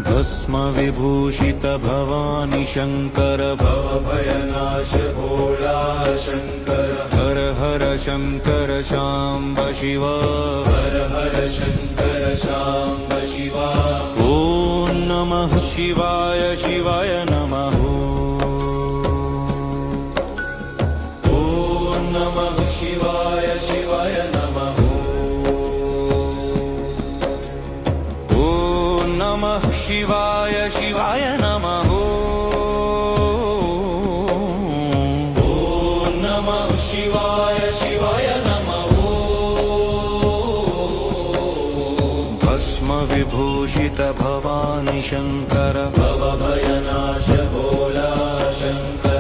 भस्म विभूषित भवानी शंकर भवभयनाश भोला शंकर हर हर शंकर शांब शिव हर हर शंकर शांब शिवा ओम नमः शिवाय शिवाय नमः ओम नमः शिवाय शिवाय नमः ओम नमः शिवाय शिवाय नमः ओम नमः शिवाय शिवाय नमः भस्म विभूषित भवानी शंकर भवभयनाश भोला शंकर